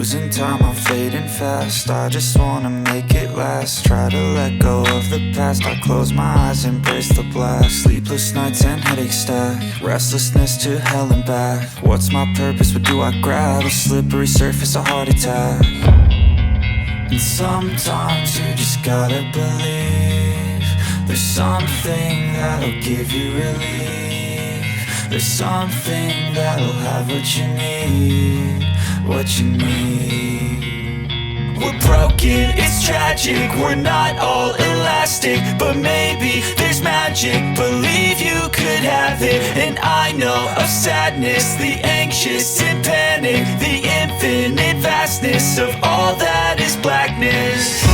Losing time, I'm fading fast. I just wanna make it last. Try to let go of the past. I close my eyes, embrace the blast. Sleepless nights and headaches stack. Restlessness to hell and back. What's my purpose, what do I grab? A slippery surface, a heart attack. And sometimes you just gotta believe there's something that'll give you relief. There's something that'll have what you need, what you need. We're broken, it's tragic, we're not all elastic, but maybe there's magic, believe you could have it. And I know of sadness, the anxious and panic, the infinite vastness of all that is blackness.